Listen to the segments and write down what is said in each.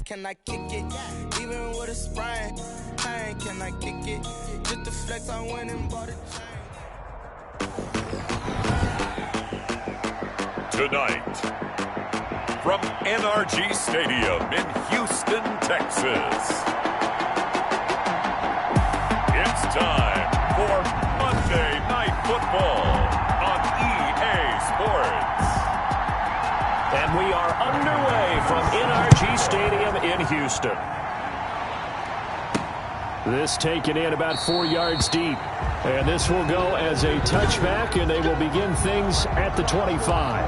Can I kick it? Even with a sprain, pain, can I kick it? Just the flex, I went and bought a chain. Tonight, from NRG Stadium in Houston, Texas, it's time for Monday Night Football on EA Sports. And we are underway from NRG Stadium in Houston. This taken in about 4 yards deep. And this will go as a touchback, and they will begin things at the 25.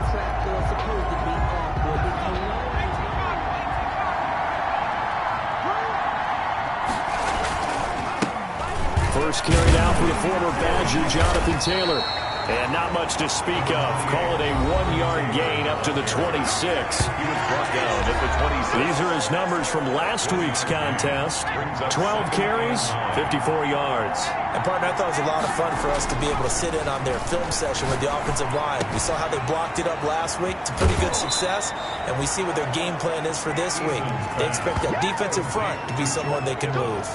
First carried out for the former Badger, Jonathan Taylor. And not much to speak of. Call it a 1-yard gain up to the 26. He was brought down at the 26. These are his numbers from last week's contest. 12 carries, 54 yards. And, partner, I thought it was a lot of fun for us to be able to sit in on their film session with the offensive line. We saw how they blocked it up last week to pretty good success, and we see what their game plan is for this week. They expect that defensive front to be someone they can move.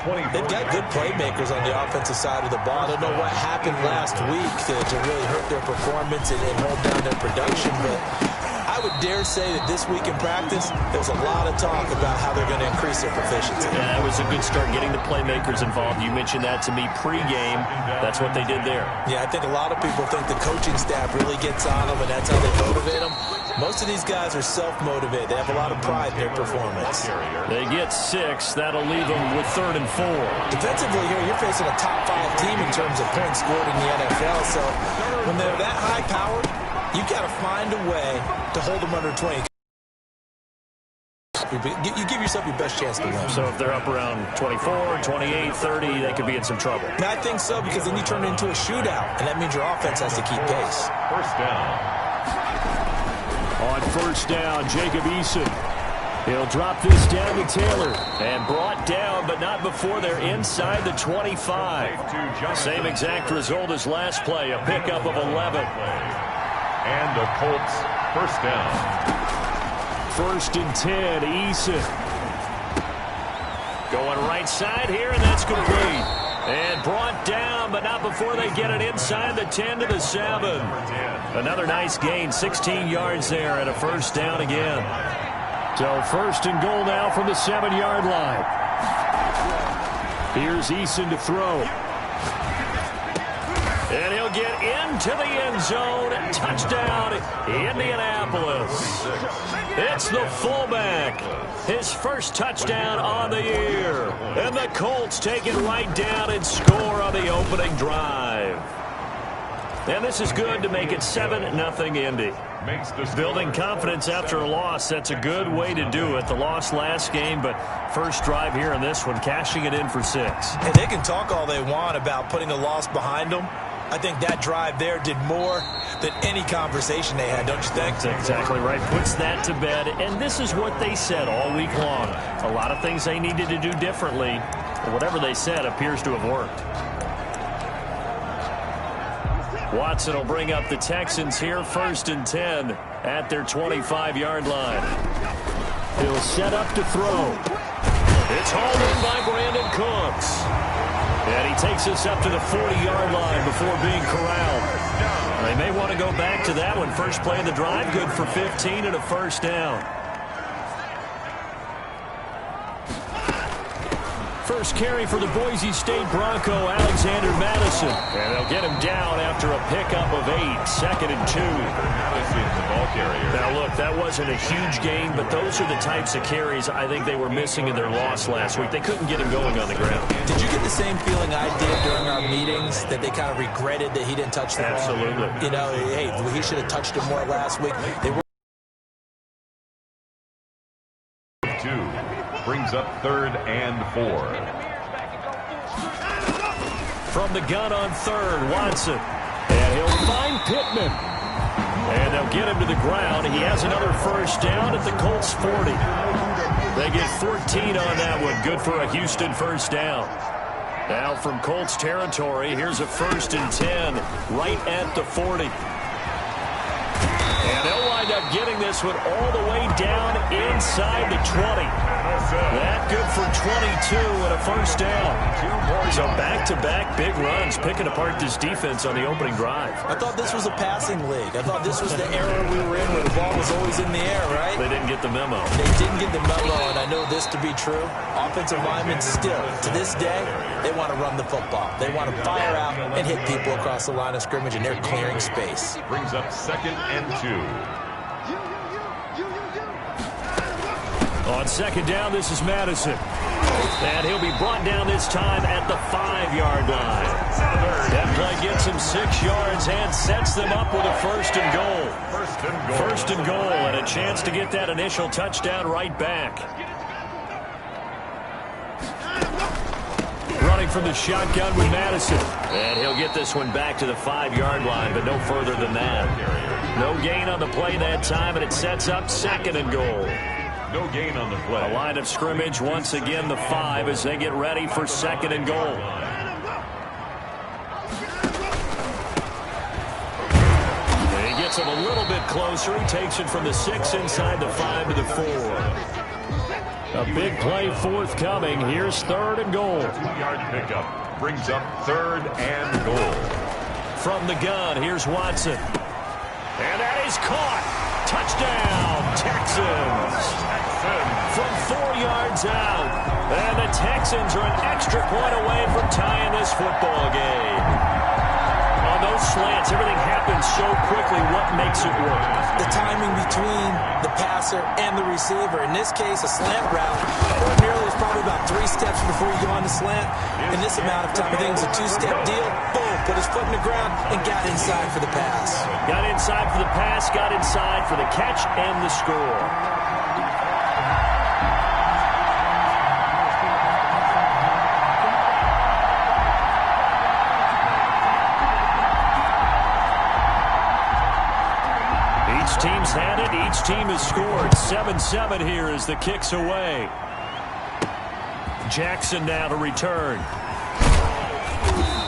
They've got good playmakers on the offensive side of the ball. I don't know what happened last week to really hurt their performance and hold down their production, but I would dare say that this week in practice, there was a lot of talk about how they're going to increase their proficiency. Yeah, it was a good start getting the playmakers involved. You mentioned that to me pregame. That's what they did there. Yeah, I think a lot of people think the coaching staff really gets on them, and that's how they motivate them. Most of these guys are self-motivated. They have a lot of pride in their performance. They get 6. That'll leave them with 3rd and 4. Defensively here, you're facing a top-5 team in terms of points scored in the NFL. So when they're that high-powered, you've got to find a way to hold them under 20. You give yourself your best chance to win. So if they're up around 24, 28, 30, they could be in some trouble. And I think so, because then you turn it into a shootout, and that means your offense has to keep pace. First down. On first down, Jacob Eason. He'll drop this down to Taylor. And brought down, but not before they're inside the 25. Same exact result as last play, a pickup of 11. And the Colts first down. 1st and 10, Eason. Going right side here, and that's complete. And brought down, but not before they get it inside the 10 to the 7. Another nice gain, 16 yards there, and a first down again. So 1st and goal now from the 7-yard line. Here's Eason to throw. And he'll get into the end zone. Touchdown, Indianapolis. It's the fullback. His first touchdown on the year. And the Colts take it right down and score on the opening drive. And this is good to make it 7-0 Indy. Building confidence after a loss, that's a good way to do it. The loss last game, but first drive here in this one, cashing it in for 6. And they can talk all they want about putting a loss behind them. I think that drive there did more than any conversation they had, don't you think? That's exactly right. Puts that to bed. And this is what they said all week long. A lot of things they needed to do differently. And whatever they said appears to have worked. Watson will bring up the Texans here, 1st and 10 at their 25-yard line. He'll set up to throw. It's hauled in by Brandon Cooks. And he takes us up to the 40-yard line before being corralled. They may want to go back to that one. First play of the drive, good for 15 and a first down. First carry for the Boise State Bronco, Alexander Madison. And they'll get him down after a pickup of 8, 2nd and 2. Now, look, that wasn't a huge gain, but those are the types of carries I think they were missing in their loss last week. They couldn't get him going on the ground. Did you get the same feeling I did during our meetings, that they kind of regretted that he didn't touch the ball? Absolutely. You know, hey, he should have touched it more last week. They were 2 brings up 3rd and 4. From the gun on 3rd, Watson. And he'll find Pittman. And they'll get him to the ground. He has another first down at the Colts 40. They get 14 on that one. Good for a Houston first down. Now from Colts territory, here's a 1st and 10 right at the 40. And they'll wind up up getting this one all the way down inside the 20. That good for 22 and a first down. So back-to-back big runs, picking apart this defense on the opening drive. I thought this was a passing league. I thought this was the era we were in where the ball was always in the air, right? They didn't get the memo. They didn't get the memo, and I know this to be true. Offensive linemen still, to this day, they want to run the football. They want to fire out and hit people across the line of scrimmage, and they're clearing space. Brings up 2nd and 2. On 2nd down, this is Madison. And he'll be brought down this time at the 5-yard line. That play gets him 6 yards and sets them up with a first and goal. First and goal, and a chance to get that initial touchdown right back. Running from the shotgun with Madison. And he'll get this one back to the 5-yard line, but no further than that. No gain on the play that time, and it sets up 2nd and goal. No gain on the play. A line of scrimmage, once again the 5 as they get ready for 2nd and goal. And he gets him a little bit closer. He takes it from the 6 inside the 5 to the 4. A big play forthcoming. Here's 3rd and goal. 2-yard pickup brings up 3rd and goal. From the gun, here's Watson. And that is caught. Touchdown, Texans. From 4 yards out. And the Texans are an extra point away from tying this football game. On those slants, everything happens so quickly. What makes it work? The timing between the passer and the receiver. In this case, a slant route. Ordinarily, it's probably about 3 steps before you go on the slant. In this amount of time, I think it's a 2-step deal. Boom, put his foot in the ground and got inside for the pass. Got inside for the pass, got inside for the catch and the score. Each team's had it. Each team has scored. 7-7 here as the kick's away. Jackson now to return.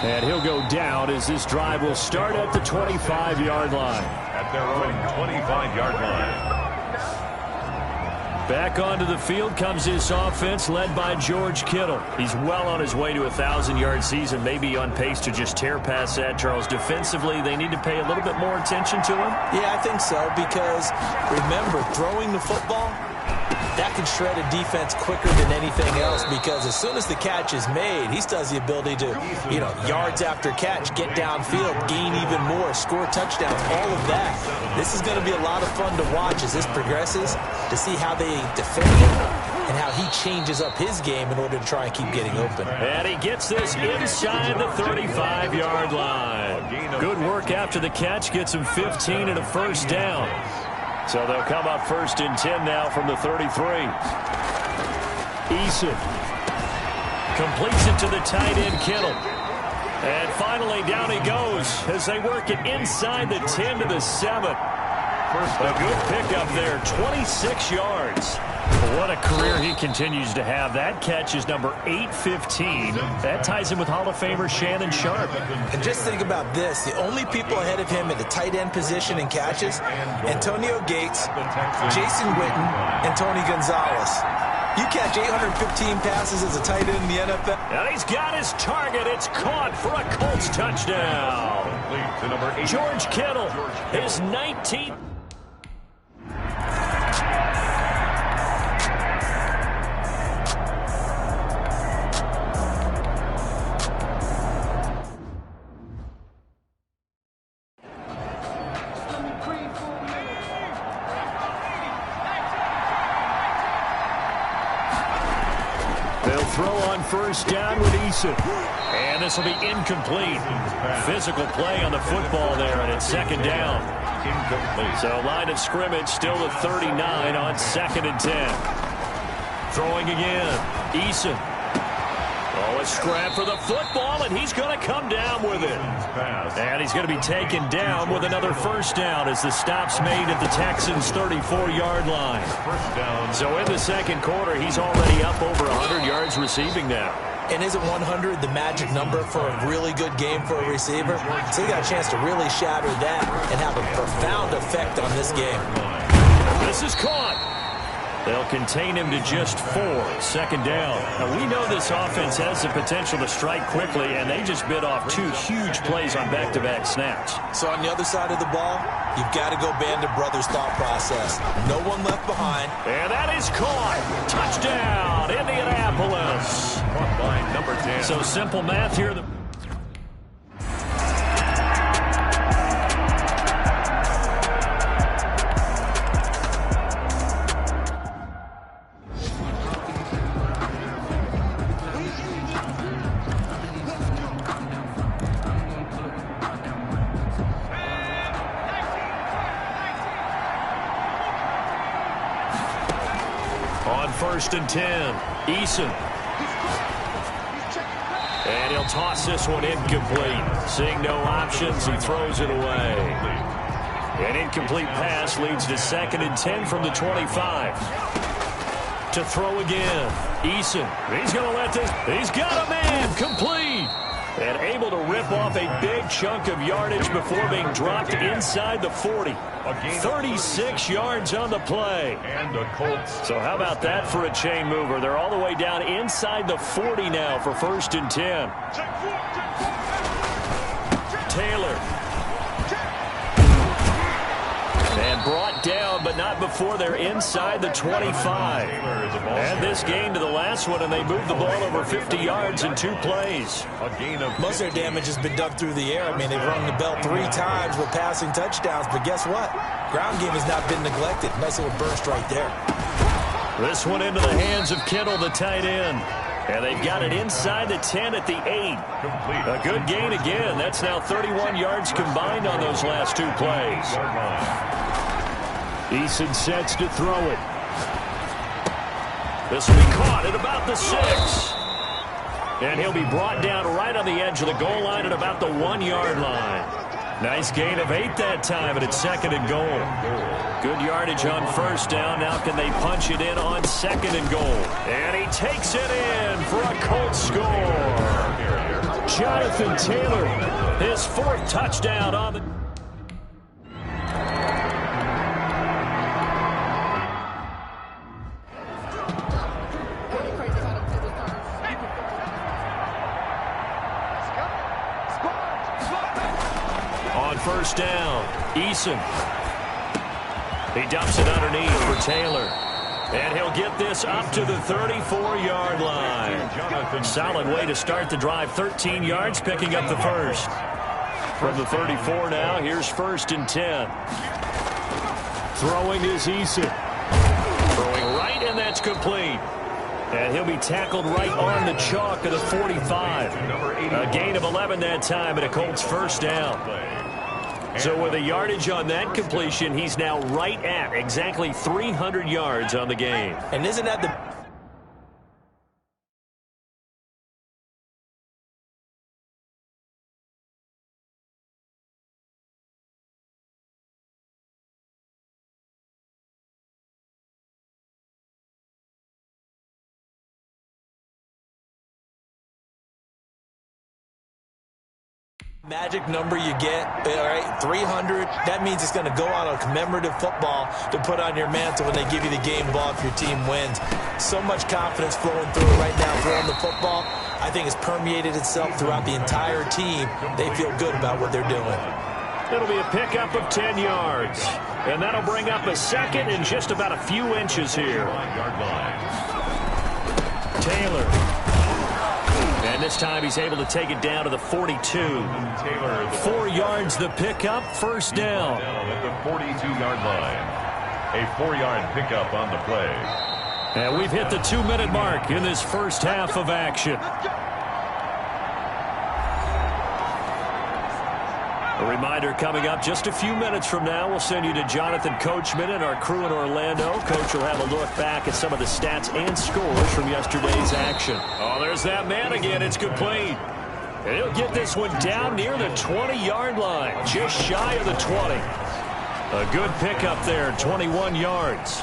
And he'll go down as this drive will start at the 25-yard line. At their own 25-yard line. Back onto the field comes this offense led by George Kittle. He's well on his way to a 1,000-yard season, maybe on pace to just tear past that, Charles. Defensively, they need to pay a little bit more attention to him. Yeah, I think so, because remember, throwing the football, that can shred a defense quicker than anything else, because as soon as the catch is made, he still has the ability to, yards after catch, get downfield, gain even more, score touchdowns, all of that. This is going to be a lot of fun to watch as this progresses, to see how they defend him and how he changes up his game in order to try and keep getting open. And he gets this inside the 35-yard line. Good work after the catch, gets him 15 and a first down. So they'll come up 1st and 10 now from the 33. Eason completes it to the tight end, Kittle. And finally, down he goes as they work it inside the 10 to the 7. A good pickup there, 26 yards. What a career he continues to have. That catch is number 815. That ties him with Hall of Famer Shannon Sharp. And just think about this. The only people ahead of him at the tight end position in catches, Antonio Gates, Jason Witten, and Tony Gonzalez. You catch 815 passes as a tight end in the NFL. And he's got his target. It's caught for a Colts touchdown. George Kittle, his 19th. They'll throw on 1st down with Eason. And this will be incomplete. Physical play on the football there, and it's 2nd down. So line of scrimmage still at 39 on 2nd and 10. Throwing again. Eason. Oh, a scrap for the football, and he's going to come down with it. And he's going to be taken down with another 1st down as the stop's made at the Texans' 34-yard line. So in the 2nd quarter, he's already up over 100 yards receiving now. And isn't 100 the magic number for a really good game for a receiver? So he got a chance to really shatter that and have a profound effect on this game. This is caught. They'll contain him to just 4. Second down. Now, we know this offense has the potential to strike quickly, and they just bit off 2 huge plays on back-to-back snaps. So on the other side of the ball, you've got to go Band of Brothers thought process. No one left behind. And that is caught. Touchdown, Indianapolis. Caught by number 10. So simple math here. On 1st and 10, Eason. And he'll toss this one incomplete. Seeing no options, he throws it away. An incomplete pass leads to 2nd and 10 from the 25. To throw again, Eason. He's going to let this. He's got a man. Complete. And able to rip off a big chunk of yardage before being dropped inside the 40. 36 yards on the play. And the Colts. So how about that for a chain mover? They're all the way down inside the 40 now for 1st and 10. Taylor. And brought down, but not before they're inside the 25. And this game to the last one, and they moved the ball over 50 yards in 2 plays. Most of their damage has been done through the air. I mean, they've rung the bell 3 times with passing touchdowns, but guess what? Ground game has not been neglected. Nice little burst right there. This one into the hands of Kittle, the tight end. And they've got it inside the 10 at the 8. A good gain again. That's now 31 yards combined on those last 2 plays. Eason sets to throw it. This will be caught at about the 6. And he'll be brought down right on the edge of the goal line at about the 1-yard line. Nice gain of 8 that time, and it's 2nd and goal. Good yardage on 1st down. Now can they punch it in on 2nd and goal? And he takes it in for a Colts score. Jonathan Taylor, his 4th touchdown on the... On 1st down, Eason. He dumps it underneath for Taylor. And he'll get this up to the 34-yard line. Solid way to start the drive. 13 yards, picking up the 1st. From the 34 now, here's 1st and 10. Throwing is Eason. Throwing right, and that's complete. And he'll be tackled right on the chalk of the 45. A gain of 11 that time, and a Colts 1st down. So with a yardage on that completion, he's now right at exactly 300 yards on the game. And isn't that the... magic number you get, all right, 300, that means it's going to go on a commemorative football to put on your mantle when they give you the game ball if your team wins. So much confidence flowing through it right now, throwing the football. I think it's permeated itself throughout the entire team. They feel good about what they're doing. It'll be a pickup of 10 yards. And that'll bring up a 2nd and just about a few inches here. Taylor. And this time he's able to take it down to the 42. 4 yards the pickup, 1st down. At the 42-yard line. A 4-yard pickup on the play. And we've hit the 2-minute mark in this first half of action. A reminder coming up just a few minutes from now. We'll send you to Jonathan Coachman and our crew in Orlando. Coach will have a look back at some of the stats and scores from yesterday's action. Oh, there's that man again. It's complete. And he'll get this one down near the 20-yard line, just shy of the 20. A good pickup there, 21 yards.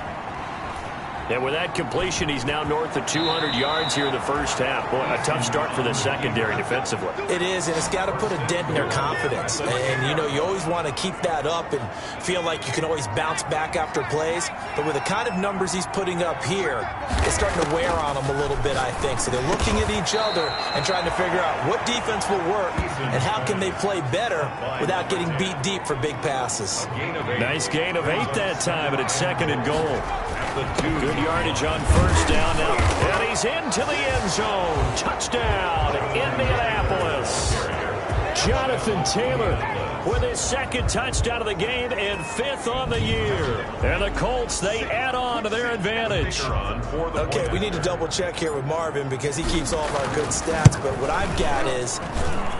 And with that completion, he's now north of 200 yards here in the first half. Boy, a tough start for the secondary defensively. It is, and it's got to put a dent in their confidence. And, you know, you always want to keep that up and feel like you can always bounce back after plays. But with the kind of numbers he's putting up here, it's starting to wear on them a little bit, I think. So they're looking at each other and trying to figure out what defense will work and how can they play better without getting beat deep for big passes. Nice gain of 8 that time, and it's 2nd and goal. Good yardage on first down now. And he's into the end zone. Touchdown, Indianapolis. Jonathan Taylor with his 2nd touchdown of the game and 5th on the year. And the Colts, they add on to their advantage. Okay, we need to double check here with Marvin because he keeps all of our good stats. But what I've got is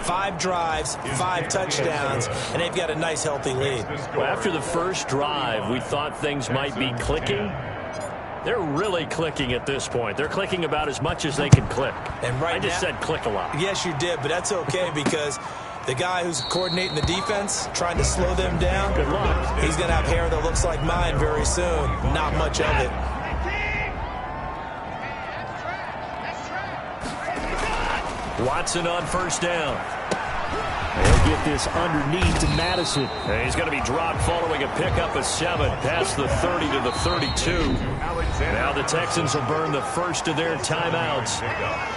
5 drives, 5 touchdowns, and they've got a nice, healthy lead. Well, after the first drive, we thought things might be clicking. They're really clicking at this point. They're clicking about as much as they can click. And right I just said click a lot. Yes, you did, but that's okay because the guy who's coordinating the defense, trying to slow them down, good luck. He's going to have hair that looks like mine very soon. Not much of it. Watson on first down. They'll get this underneath to Madison. And he's going to be dropped following a pickup of 7 past the 30 to the 32. Now the Texans will burn the first of their timeouts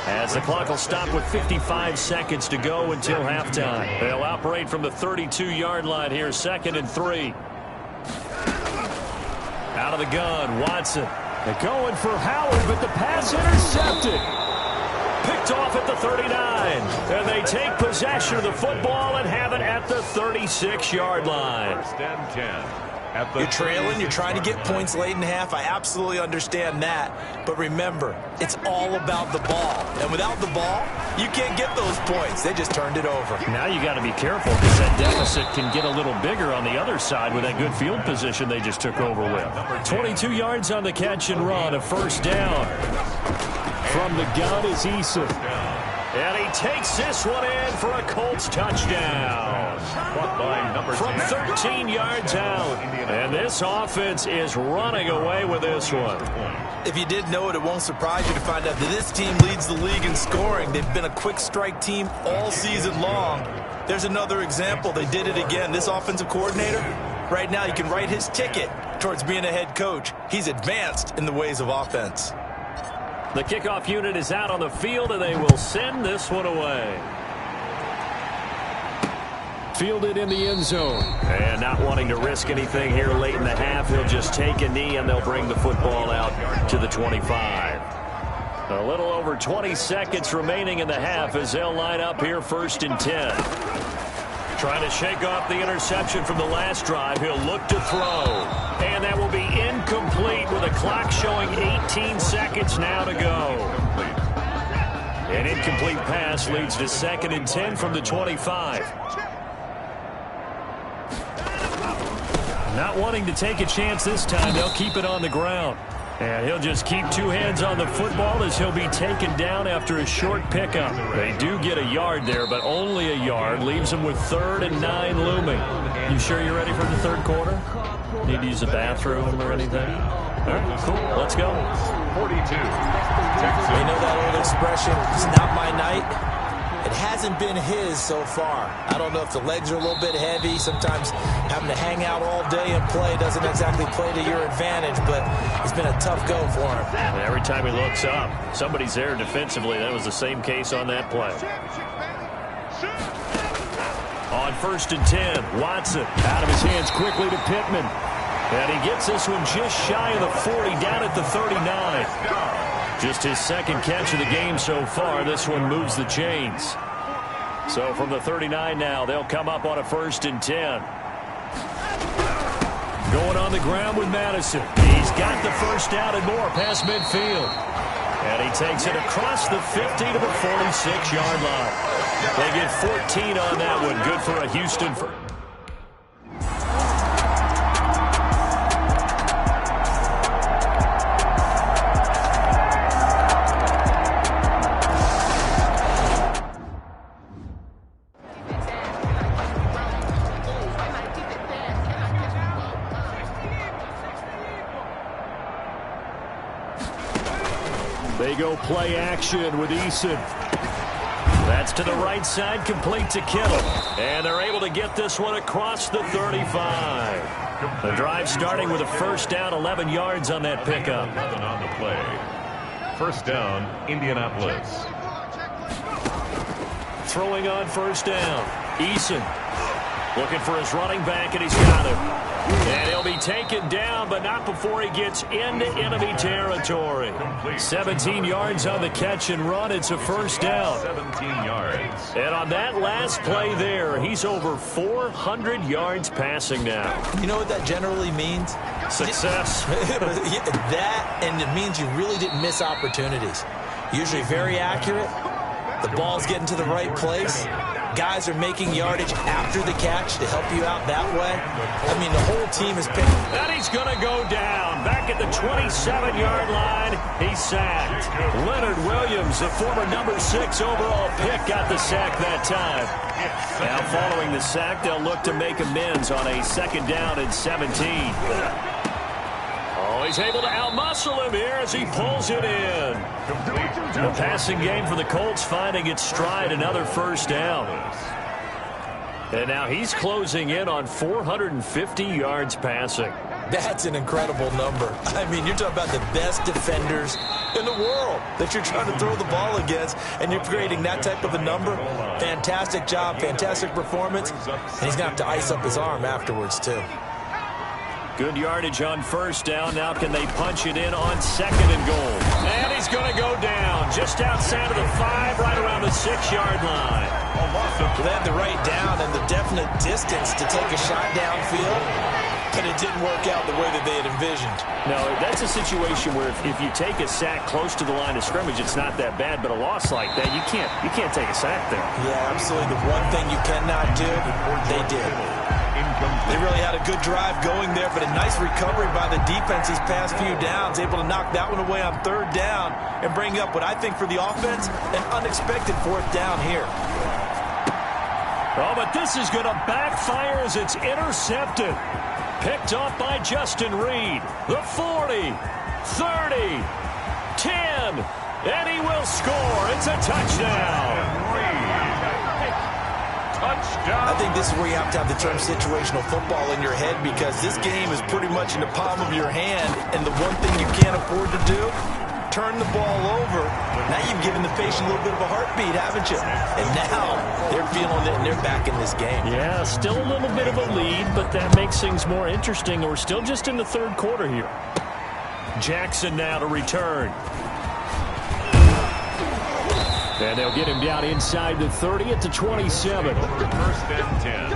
as the clock will stop with 55 seconds to go until halftime. They'll operate from the 32-yard line here, 2nd and 3. Out of the gun, Watson. They're going for Howard, but the pass intercepted. Picked off at the 39, and they take possession of the football and have it at the 36-yard line. You're trailing, you're trying to get points late in half. I absolutely understand that. But remember, it's all about the ball. And without the ball, you can't get those points. They just turned it over. Now you got to be careful because that deficit can get a little bigger on the other side with that good field position they just took over with. 22 yards on the catch and run, a first down. From the gun is Eason. And he takes this one in for a Colts touchdown. From 13 yards out. And this offense is running away with this one. If you didn't know it, it won't surprise you to find out that this team leads the league in scoring. They've been a quick strike team all season long. There's another example. They did it again. This offensive coordinator, right now you can write his ticket towards being a head coach. He's advanced in the ways of offense. The kickoff unit is out on the field, and they will send this one away. Fielded in the end zone. And not wanting to risk anything here late in the half, he'll just take a knee, and they'll bring the football out to the 25. A little over 20 seconds remaining in the half as they'll line up here 1st and 10. Trying to shake off the interception from the last drive. He'll look to throw. And that will be incomplete with a clock showing 18 seconds now to go. An incomplete pass leads to 2nd and 10 from the 25. Not wanting to take a chance this time, they'll keep it on the ground. And he'll just keep 2 hands on the football as he'll be taken down after a short pickup. They do get a yard there, but only a yard. Leaves them with 3rd and 9 looming. You sure you're ready for the 3rd quarter? Need to use the bathroom or anything? All right, cool. Let's go. 42. You know that old expression, it's not my night? It hasn't been his so far. I don't know if the legs are a little bit heavy. Sometimes having to hang out all day and play doesn't exactly play to your advantage, but it's been a tough go for him. And every time he looks up, somebody's there defensively. That was the same case on that play. On 1st and 10, Watson out of his hands quickly to Pittman. And he gets this one just shy of the 40, down at the 39. Just his 2nd catch of the game so far. This one moves the chains. So from the 39 now, they'll come up on a 1st and 10. Going on the ground with Madison. He's got the first down and more past midfield. And he takes it across the 50 to the 46-yard line. They get 14 on that one. Good for a Houston first. They go play action with Eason. That's to the right side, complete to Kittle. And they're able to get this one across the 35. The drive starting with a first down, 11 yards on that pickup. 11 on the play. First down, Indianapolis. Throwing on first down. Eason looking for his running back, and he's got him. And he'll be taken down, but not before he gets into enemy territory. 17 yards on the catch and run. It's a first down. 17 yards. And on that last play there, he's over 400 yards passing now. You know what that generally means? Success. That, and it means you really didn't miss opportunities. Usually very accurate. The ball's getting to the right place. Guys are making yardage after the catch to help you out that way. I mean, the whole team is picking. And he's going to go down. Back at the 27-yard line, he's sacked. Leonard Williams, the former number 6 overall pick, got the sack that time. Now following the sack, they'll look to make amends on a second down and 17. Oh, he's able to outmuscle him here as he pulls it in. The passing game for the Colts finding its stride, another first down. And now he's closing in on 450 yards passing. That's an incredible number. I mean, you're talking about the best defenders in the world that you're trying to throw the ball against, and you're creating that type of a number. Fantastic job, fantastic performance, and he's going to have to ice up his arm afterwards, too. Good yardage on first down. Now can they punch it in on second and goal? And he's going to go down just outside of the 5, right around the 6-yard line. They had the right down and the definite distance to take a shot downfield, but it didn't work out the way that they had envisioned. No, that's a situation where if you take a sack close to the line of scrimmage, it's not that bad, but a loss like that, you can't take a sack there. Yeah, absolutely. The one thing you cannot do, they did. They really had a good drive going there, but a nice recovery by the defense these past few downs, able to knock that one away on third down and bring up what I think for the offense, an unexpected fourth down here. Oh, but this is going to backfire as it's intercepted. Picked off by Justin Reed. The 40, 30, 10, and he will score. It's a touchdown. Touchdown. I think this is where you have to have the term situational football in your head, because this game is pretty much in the palm of your hand, and the one thing you can't afford to do, turn the ball over. Now you've given the patient a little bit of a heartbeat, haven't you? And now they're feeling it, and they're back in this game. Yeah, still a little bit of a lead, but that makes things more interesting. We're still just in the third quarter here. Jackson now to return. And they'll get him down inside the 30 at the 27. First and 10.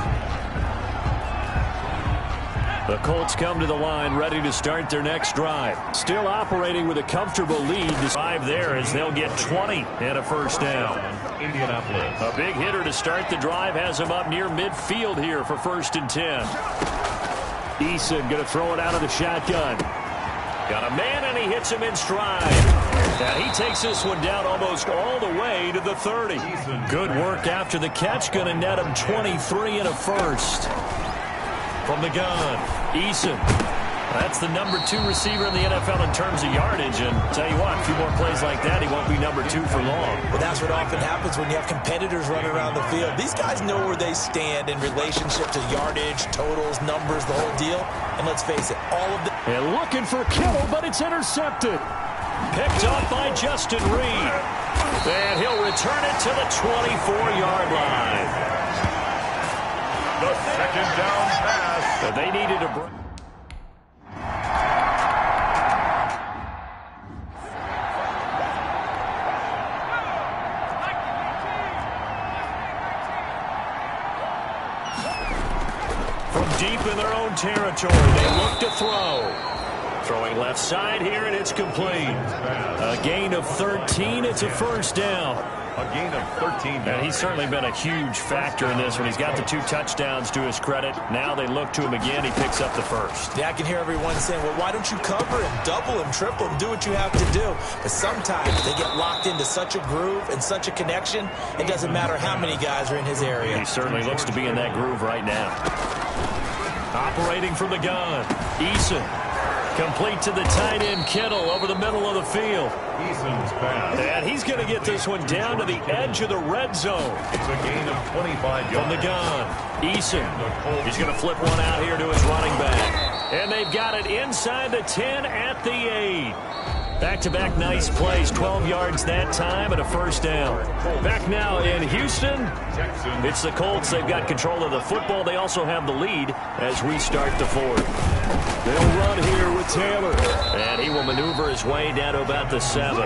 The Colts come to the line ready to start their next drive. Still operating with a comfortable lead. The drive there as they'll get 20 and a first down. Indianapolis. A big hitter to start the drive has him up near midfield here for first and 10. Eason going to throw it out of the shotgun. Got a man, and he hits him in stride. Now he takes this one down almost all the way to the 30. Good work after the catch. Going to net him 23 and a first. From the gun, Eason. That's the number 2 receiver in the NFL in terms of yardage. And tell you what, a few more plays like that, he won't be number 2 for long. Well, that's what often happens when you have competitors running around the field. These guys know where they stand in relationship to yardage, totals, numbers, the whole deal. And let's face it, all of the... And looking for Kittle, but it's intercepted. Picked off by Justin Reed. And he'll return it to the 24-yard line. The second down pass. But they needed a break. From deep in their own territory, they look to throw. Throwing left side here, and it's complete. A gain of 13. It's a first down. A gain of 13. And he's certainly been a huge factor in this one. He's got the 2 touchdowns to his credit. Now they look to him again. He picks up the first. Yeah, I can hear everyone saying, well, why don't you cover him, double him, triple him, do what you have to do. But sometimes they get locked into such a groove and such a connection, it doesn't matter how many guys are in his area. He certainly looks to be in that groove right now. Operating from the gun, Eason. Complete to the tight end, Kittle, over the middle of the field. Eason's pass. And he's going to get this one down to the edge of the red zone. It's a gain of 25 yards. From the gun, Eason. He's going to flip one out here to his running back. And they've got it inside the 10 at the 8. Back-to-back nice plays, 12 yards that time and a first down. Back now in Houston, it's the Colts. They've got control of the football. They also have the lead as we start the fourth. They'll run here with Taylor. And he will maneuver his way down to about the 7.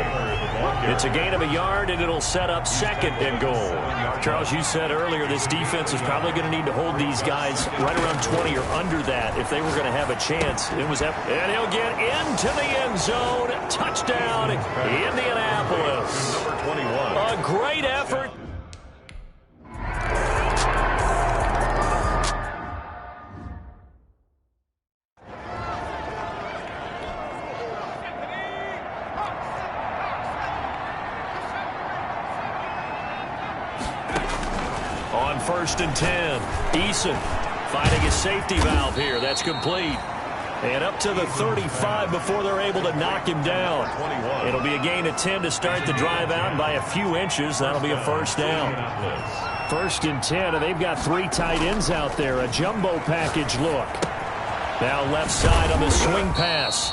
It's a gain of a yard, and it'll set up second and goal. Charles, you said earlier this defense is probably going to need to hold these guys right around 20 or under that if they were going to have a chance. And he'll get into the end zone. Touchdown, Indianapolis. Number 21. A great effort. On 1st and 10, Eason finding his safety valve here. That's complete. And up to the 35 before they're able to knock him down. It'll be a gain of 10 to start the drive out, and by a few inches, that'll be a first down. 1st and 10, and they've got 3 tight ends out there. A jumbo package look. Now left side on the swing pass.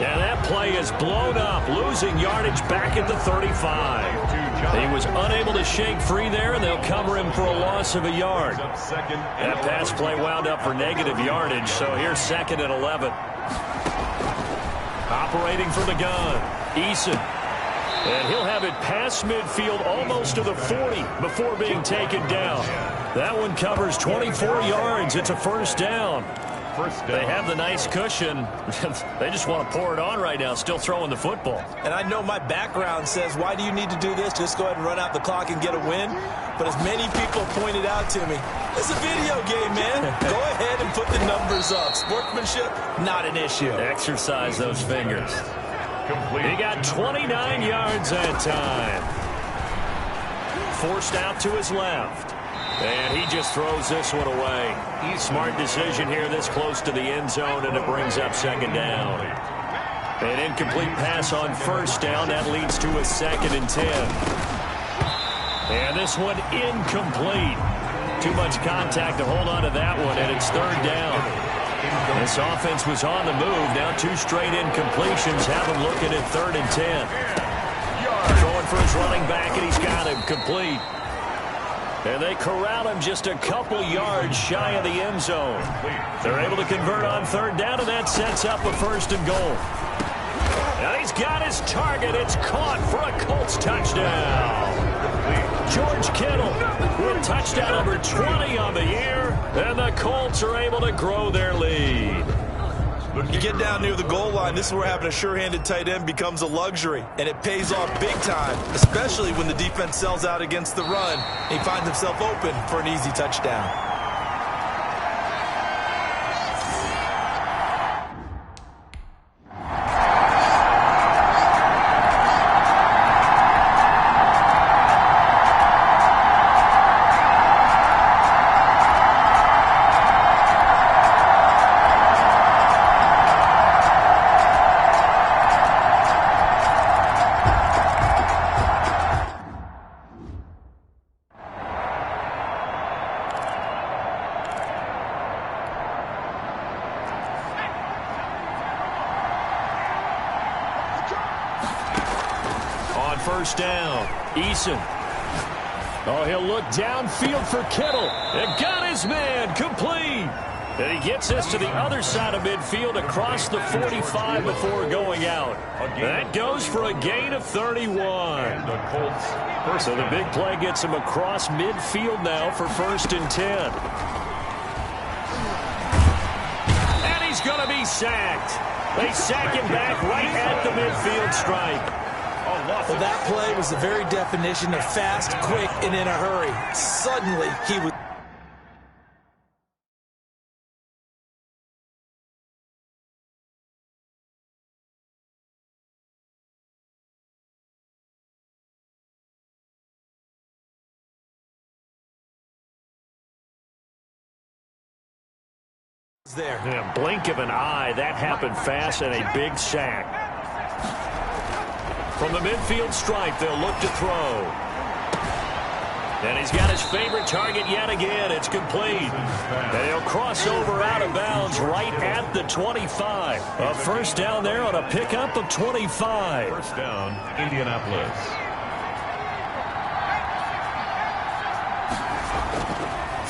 And that play is blown up, losing yardage back at the 35. He was unable to shake free there, and they'll cover him for a loss of a yard. That pass play wound up for negative yardage, so here's 2nd and 11. Operating from the gun, Eason. And he'll have it past midfield almost to the 40 before being taken down. That one covers 24 yards. It's a first down. They have the nice cushion. They just want to pour it on right now, still throwing the football. And I know my background says, why do you need to do this? Just go ahead and run out the clock and get a win. But as many people pointed out to me, it's a video game, man. Go ahead and put the numbers up. Sportsmanship, not an issue. Exercise those fingers. He got 29 yards that time. Forced out to his left. And he just throws this one away. Smart decision here this close to the end zone, and it brings up 2nd down. An incomplete pass on 1st down. That leads to a 2nd and 10. And this one incomplete. Too much contact to hold on to that one, and it's 3rd down. This offense was on the move. Now 2 straight incompletions have him looking at 3rd and 10. Throwing for his running back, and he's got him complete. And they corral him just a couple yards shy of the end zone. They're able to convert on 3rd down, and that sets up a 1st and goal. And he's got his target. It's caught for a Colts touchdown. George Kittle with touchdown number 20 on the year, and the Colts are able to grow their lead. You get down near the goal line, this is where having a sure-handed tight end becomes a luxury, and it pays off big time, especially when the defense sells out against the run. He finds himself open for an easy touchdown. First down, Eason. Oh, he'll look downfield for Kittle. And got his man complete. And he gets this to the other side of midfield across the 45 before going out. That goes for a gain of 31. So the big play gets him across midfield now for 1st and 10. And he's going to be sacked. They sack him back right at the midfield stripe. Well, that play was the very definition of fast, quick, and in a hurry. Suddenly, he was... There. Yeah, blink of an eye, that happened fast, and a big sack. From the midfield stripe, they'll look to throw. And he's got his favorite target yet again. It's complete. And he'll cross over out of bounds right at the 25. A first down there on a pickup of 25. First down, Indianapolis.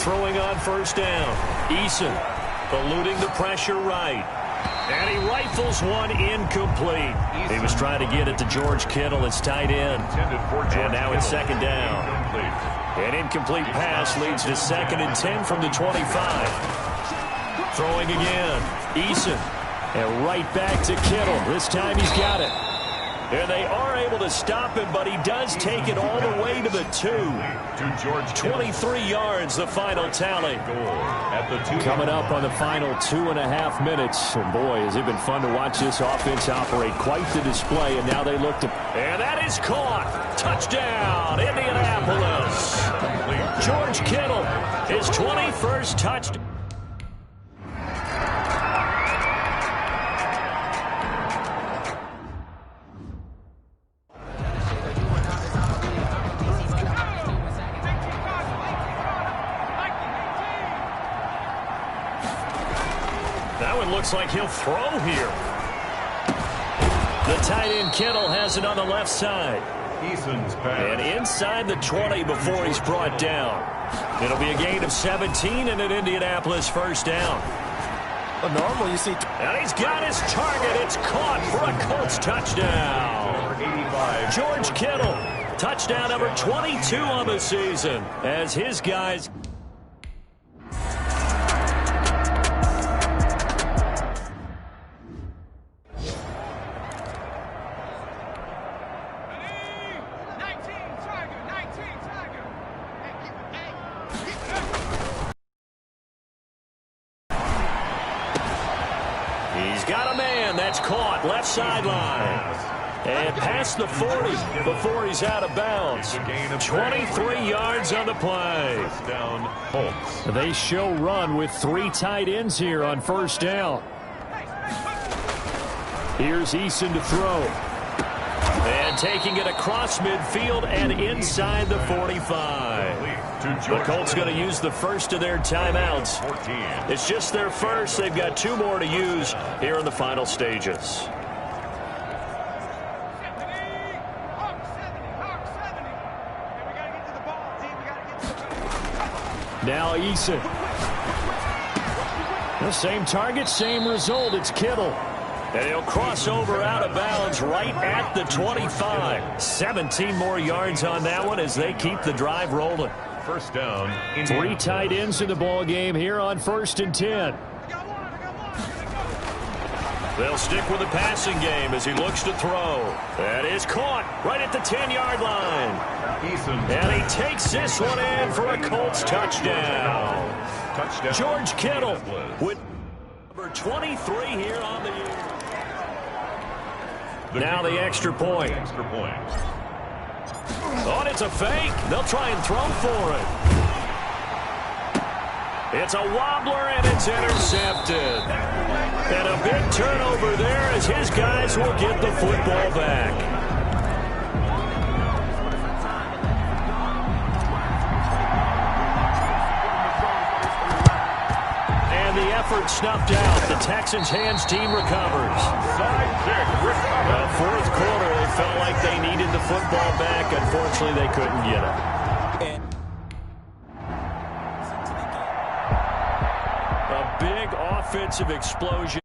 Throwing on first down. Eason eluding the pressure right. And he rifles one incomplete. He was trying to get it to George Kittle. It's tight end. And now it's second down. An incomplete pass leads to 2nd and 10 from the 25. Throwing again. Eason. And right back to Kittle. This time he's got it. And they are able to stop him, but he does take it all the way to the 2. 23 yards, the final tally. Coming up on the final 2.5 minutes. And boy, has it been fun to watch this offense operate. Quite the display, and now they look to... And that is caught. Touchdown, Indianapolis. George Kittle, his 21st touchdown. Looks like he'll throw here. The tight end Kittle has it on the left side. And inside the 20 before he's brought down. It'll be a gain of 17 and an Indianapolis first down. Well, normally you see... And he's got his target. It's caught for a Colts touchdown. George Kittle, touchdown number 22 on the season as his guys... He's got a man that's caught left sideline. And past the 40 before he's out of bounds. 23 yards on the play. They show run with 3 tight ends here on first down. Here's Eason to throw. And taking it across midfield and inside the 45. The Colts going to use the first of their timeouts. It's just their first. They've got 2 more to use here in the final stages. Now Eason. The same target, same result. It's Kittle. And he'll cross over out of bounds right at the 25. 17 more yards on that one as they keep the drive rolling. First down. 3 tight ends in the ball game here on 1st and 10. They'll stick with the passing game as he looks to throw. That is caught right at the 10-yard line. And he takes this one in for a Colts touchdown. George Kittle with number 23 here on the year. Now the extra point. Oh, and it's a fake. They'll try and throw for it. It's a wobbler, and it's intercepted. And a big turnover there as his guys will get the football back. And the effort snuffed out. The Texans' hands team recovers. Well, 4th quarter, they felt like they needed the football back. Unfortunately, they couldn't get it. A big offensive explosion.